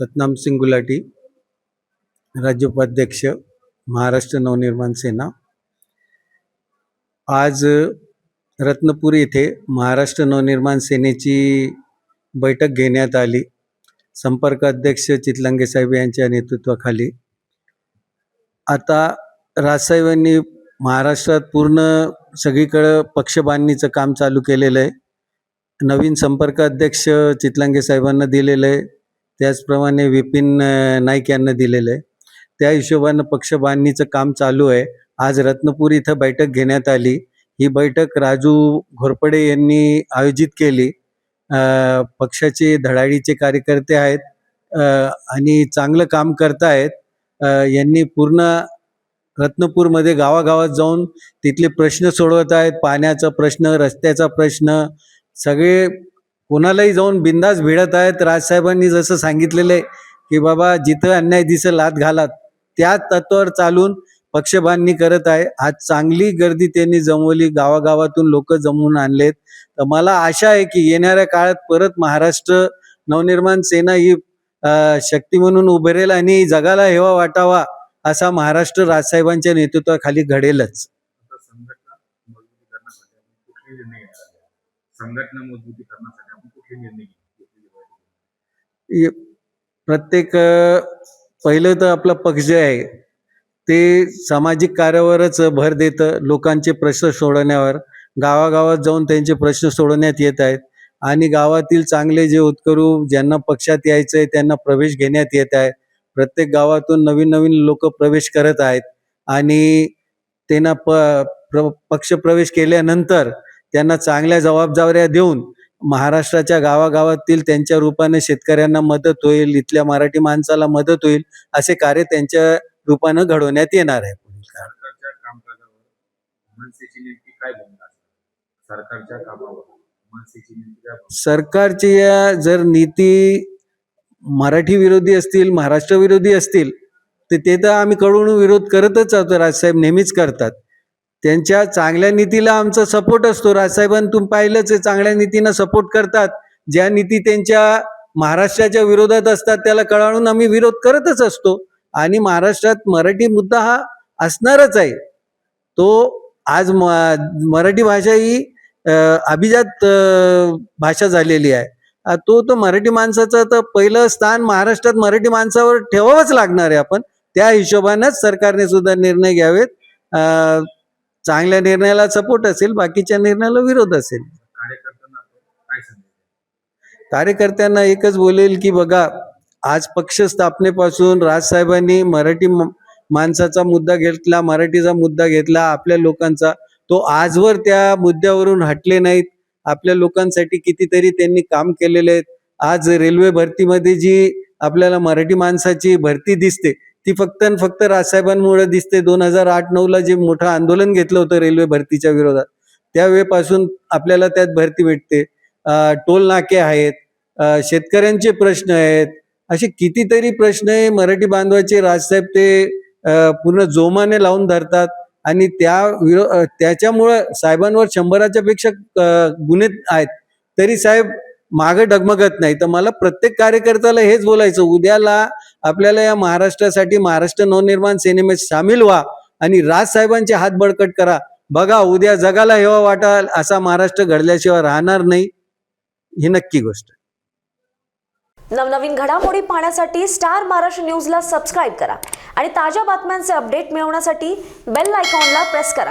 सतनाम सिंग गुलाटी, राज्य उपाध्यक्ष, महाराष्ट्र नवनिर्माण सेना। आज रत्नपूर येथे महाराष्ट्र नवनिर्माण सेनेची बैठक घेण्यात आली। संपर्क अध्यक्ष चितलांगे साहेब यांच्या नेतृत्वाखाली। आता राजसाहेबांनी महाराष्ट्रात पूर्ण सगळीकडे पक्षबांधणीचं काम चालू केलेलं आहे। नवीन संपर्क अध्यक्ष चितलांगे साहेबांना दिलेलं आहे, त्याचप्रमाणे विपिन नाईक यांना दिलेलं आहे। त्या हिशोबानं पक्षबांधणीचं काम चालू आहे। आज रत्नपूर इथं बैठक घेण्यात आली। ही बैठक राजू घोरपडे यांनी आयोजित केली। पक्षाचे धडाडीचे कार्यकर्ते आहेत आणि चांगलं काम करतायत। यांनी पूर्ण रत्नपूरमध्ये गावागावात जाऊन तिथले प्रश्न सोडवत आहेत। पाण्याचा प्रश्न, रस्त्याचा प्रश्न, सगळे कोणालाही जाऊन बिंदास भिडत आहेत। राजसाहेबांनी जसं सांगितलेलं आहे की बाबा जिथं अन्याय दिसेल हात घाला, त्या तत्वावर चालून पक्षबांधणी करत आहे। आज चांगली गर्दी त्यांनी जमवली, गावागावातून लोक जमवून आणलेत। तर मला आशा आहे की येणाऱ्या काळात परत महाराष्ट्र नवनिर्माण सेना ही शक्ती म्हणून उभरेल आणि जगाला हेवा वाटावा असा महाराष्ट्र राजसाहेबांच्या नेतृत्वाखाली घडेलच। संघटना मजबूती करण्यासाठी आपण कुठले निर्णय घेतले? प्रत्येक पहिलं तर आपला पक्ष जे आहे ते सामाजिक कार्यावरच भर देतं, लोकांचे प्रश्न सोडवण्यावर। गावागावात जाऊन त्यांचे प्रश्न सोडवण्यात येत आहेत आणि गावातील चांगले जे होतकरू ज्यांना पक्षात यायचं आहे त्यांना प्रवेश घेण्यात येत आहे। प्रत्येक गावातून नवीन नवीन लोक प्रवेश करत आहेत आणि त्यांना पक्ष प्रवेश केल्यानंतर त्यांना चांगल्या जबाबदाऱ्या देऊन महाराष्ट्राच्या गावागावातील त्यांच्या रूपाने शेतकऱ्यांना मदत होईल, इथल्या मराठी माणसाला मदत होईल, असे कार्य त्यांच्या रूपाने घडवण्यात येणार आहे। सरकारच्या कामकाजावर मनसेची नेमकी काय भूमिका असेल? सरकारच्या कामावर मनसेची नेमकी काय भूमिका? सरकारची जर नीती मराठी विरोधी असतील, महाराष्ट्र विरोधी असतील तर ते तर आम्ही कडून विरोध करतच आहोत। राजसाहेब नेहमीच करतात। त्यांच्या चांगल्या नीतीला आमचा सपोर्ट असतो। राजसाहेबांनी तुम्ही पाहिलंच आहे, चांगल्या नीतीनं सपोर्ट करतात। ज्या नीती त्यांच्या महाराष्ट्राच्या विरोधात असतात त्याला कळाळून आम्ही विरोध करतच असतो आणि महाराष्ट्रात मराठी मुद्दा हा असणारच आहे। तो आज मराठी भाषा ही अभिजात भाषा झालेली आहे। तो मराठी माणसाचं तर पहिलं स्थान महाराष्ट्रात मराठी माणसावर ठेवावंच लागणार आहे। आपण त्या हिशोबानेच सरकारने सुद्धा निर्णय घ्यावेत। चांगल्या निर्णयाला सपोर्ट असेल, बाकीच्या निर्णयाला विरोध असेल। कार्यकर्त्यांना एकच बोलेल की बघा, आज पक्ष स्थापनेपासून राजसाहेबांनी मराठी माणसाचा मुद्दा घेतला, मराठीचा मुद्दा घेतला, आपल्या लोकांचा। तो आजवर त्या मुद्द्यावरून हटले नाहीत। आपल्या लोकांसाठी कितीतरी त्यांनी काम केलेले आहेत। आज रेल्वे भरतीमध्ये जी आपल्याला मराठी माणसाची भरती दिसते ती फक्त आणि फक्त राजसाहेबांमुळे दिसते। 2008-9ला जे मोठं आंदोलन घेतलं होतं रेल्वे भरतीच्या विरोधात, त्यावेळेपासून आपल्याला त्यात भरती भेटते। टोल नाके आहेत, शेतकऱ्यांचे प्रश्न आहेत, असे कितीतरी प्रश्न आहे मराठी बांधवाचे। राजसाहेब ते पूर्ण जोमाने लावून धरतात आणि त्याच्यामुळं साहेबांवर 100च्या पेक्षा गुन्हे आहेत, तरी साहेब मागे डगमगत नाही। तर मला प्रत्येक कार्यकर्त्याला हेच बोलायचं, उद्याला आपल्याला या महाराष्ट्रासाठी महाराष्ट्र नवनिर्माण सेनेमध्ये सामील व्हा आणि राजसाहेबांचे हात बळकट करा। बघा, उद्या जगाला हेवा वाटाल असा महाराष्ट्र घडल्याशिवाय राहणार नाही, ही नक्की गोष्ट। नवनवीन घडामोडी पाहण्यासाठी स्टार महाराष्ट्र न्यूजला सबस्क्राईब करा आणि ताज्या बातम्यांचे अपडेट मिळवण्यासाठी बेल आयकॉनला प्रेस करा।